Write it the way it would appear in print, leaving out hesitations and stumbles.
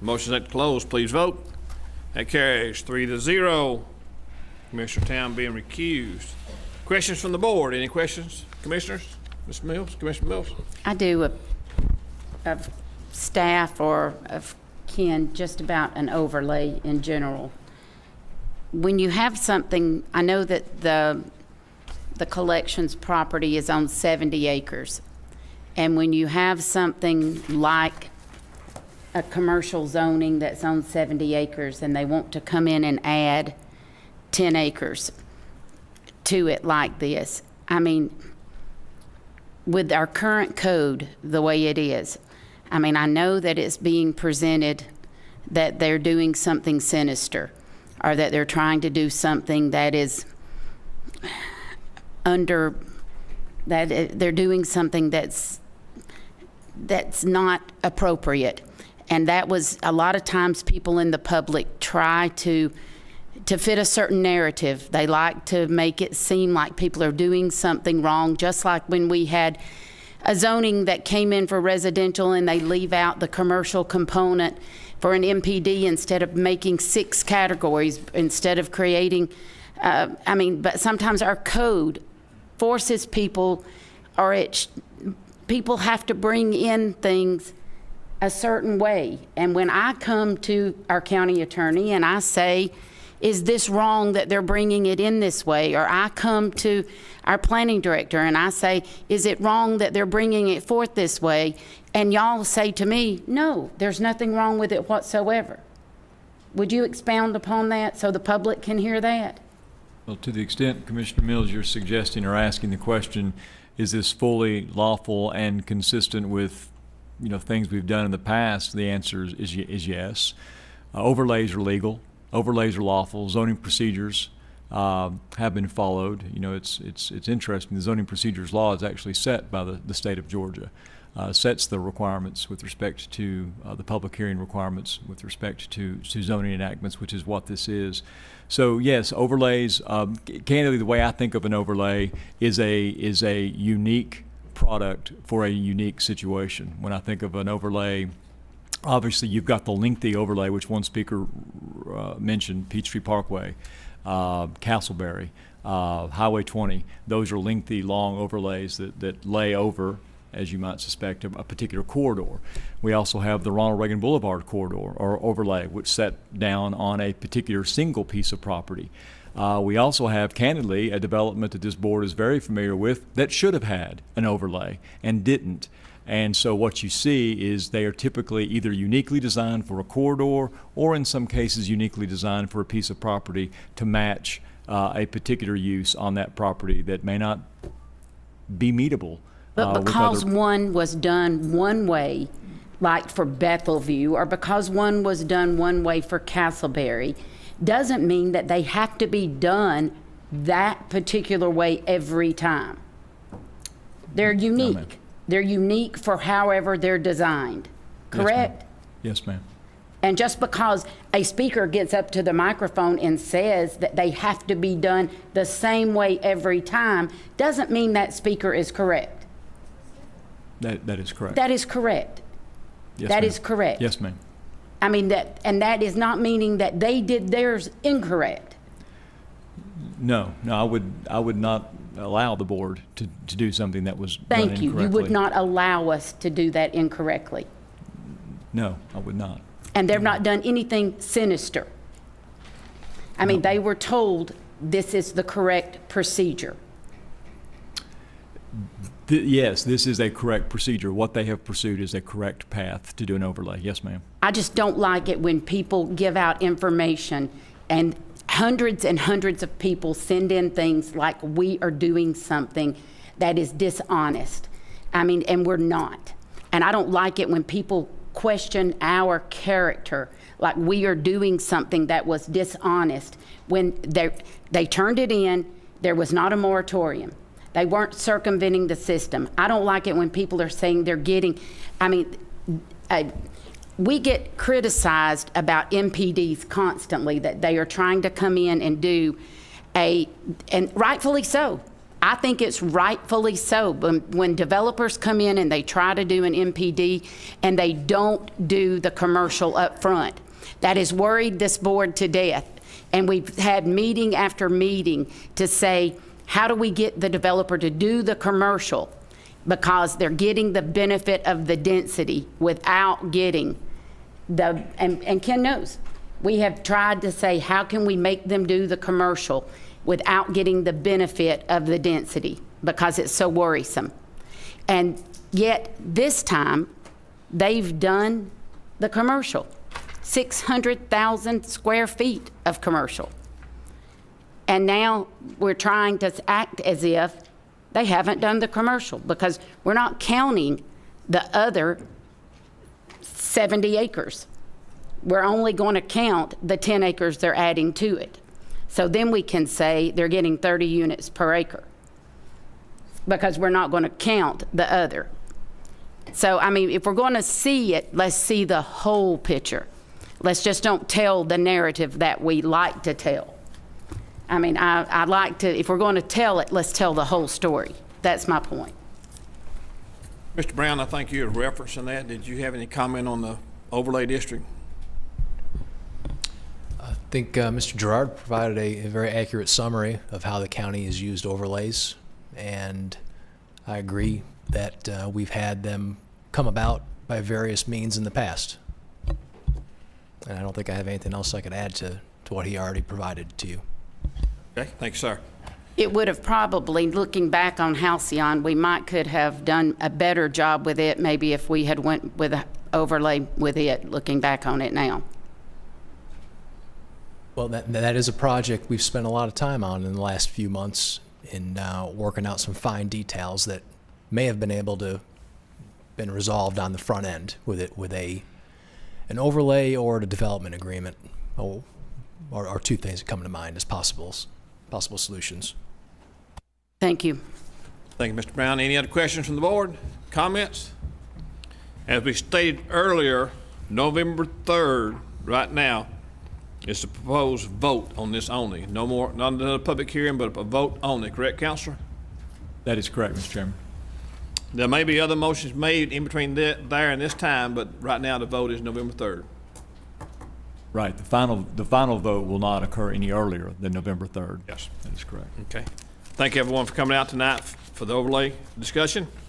Motion set to close, please vote. That carries 3-0. Commissioner Town being recused. Questions from the board? Any questions, commissioners? Ms. Mills, Commissioner Mills? I do of staff or of Ken, just about an overlay in general. When you have something, I know that the collections property is on 70 acres. And when you have something like a commercial zoning that's on 70 acres and they want to come in and add 10 acres to it like this, I mean, with our current code the way it is, I mean, I know that it's being presented that they're doing something sinister or that they're trying to do something that is under, that they're doing something that's not appropriate. And that was, a lot of times people in the public try to fit a certain narrative. They like to make it seem like people are doing something wrong, just like when we had a zoning that came in for residential and they leave out the commercial component for an MPD instead of making 6 categories, instead of creating, but sometimes our code forces people, or people have to bring in things a certain way. And when I come to our county attorney and I say, is this wrong that they're bringing it in this way? Or I come to our planning director and I say, is it wrong that they're bringing it forth this way? And y'all say to me, no, there's nothing wrong with it whatsoever. Would you expound upon that so the public can hear that? Well, to the extent, Commissioner Mills, you're suggesting or asking the question, is this fully lawful and consistent with, things we've done in the past? The answer is yes. Overlays are legal. Overlays are lawful. Zoning procedures have been followed. It's interesting. The zoning procedures law is actually set by the state of Georgia. Sets the requirements with respect to the public hearing requirements with respect to zoning enactments, which is what this is. So yes, overlays. Candidly, the way I think of an overlay is a unique product for a unique situation. When I think of an overlay, obviously you've got the lengthy overlay, which one speaker mentioned, Peachtree Parkway, Castleberry, Highway 20. Those are lengthy, long overlays that lay over, as you might suspect, a particular corridor. We also have the Ronald Reagan Boulevard corridor, or overlay, which set down on a particular single piece of property. We also have, candidly, a development that this board is very familiar with that should have had an overlay and didn't. And so what you see is they are typically either uniquely designed for a corridor or in some cases uniquely designed for a piece of property to match a particular use on that property that may not be meetable. But because one was done one way, like for Bethelview, or because one was done one way for Castleberry, doesn't mean that they have to be done that particular way every time. They're unique. No, they're unique for however they're designed, correct? Yes, ma'am. And just because a speaker gets up to the microphone and says that they have to be done the same way every time, doesn't mean that speaker is correct. That is correct. That is correct. Yes, That ma'am. is correct. Yes, ma'am. I mean, that is not meaning that they did theirs incorrect. No, I would not allow the board to do something that was done Thank you. incorrectly. You would not allow us to do that incorrectly. No, I would not. And they've not done anything sinister. I mean, they were told this is the correct procedure. Yes, this is a correct procedure. What they have pursued is a correct path to do an overlay. Yes, ma'am. I just don't like it when people give out information and hundreds and hundreds of people send in things like we are doing something that is dishonest. I mean, and we're not. And I don't like it when people question our character, like we are doing something that was dishonest. When they turned it in, there was not a moratorium. They weren't circumventing the system. I don't like it when people are saying they're getting, we get criticized about MPDs constantly, that they are trying to come in and do and rightfully so. I think it's rightfully so. When developers come in and they try to do an MPD and they don't do the commercial up front, that has worried this board to death. And we've had meeting after meeting to say, how do we get the developer to do the commercial? Because they're getting the benefit of the density without getting and Ken knows, we have tried to say, how can we make them do the commercial without getting the benefit of the density, because it's so worrisome. And yet this time, they've done the commercial, 600,000 square feet of commercial. And now we're trying to act as if they haven't done the commercial, because we're not counting the other 70 acres. We're only going to count the 10 acres they're adding to it. So then we can say they're getting 30 units per acre, because we're not going to count the other. So, I mean, if we're going to see it, let's see the whole picture. Let's just don't tell the narrative that we like to tell. I mean, I like to, if we're going to tell it, let's tell the whole story. That's my point. Mr. Brown, I think you were referencing that. Did you have any comment on the overlay district? I think Mr. Gerard provided a very accurate summary of how the county has used overlays, and I agree that we've had them come about by various means in the past. And I don't think I have anything else I could add to what he already provided to you. Okay, thank you, sir. It would have probably, looking back on Halcyon, we could have done a better job with it maybe if we had went with an overlay with it, looking back on it now. Well, that is a project we've spent a lot of time on in the last few months in working out some fine details that may have been able to been resolved on the front end with it, with an overlay or a development agreement, or two things that come to mind as possible solutions. Thank you. Thank you, Mr. Brown. Any other questions from the board? Comments? As we stated earlier, November 3rd, right now, is the proposed vote on this only. No more, not another public hearing, but a vote only. Correct, Counselor? That is correct, Mr. Chairman. There may be other motions made in between there and this time, but right now the vote is November 3rd. Right. The final vote will not occur any earlier than November 3rd. Yes. That is correct. Okay. Thank you, everyone, for coming out tonight for the overlay discussion.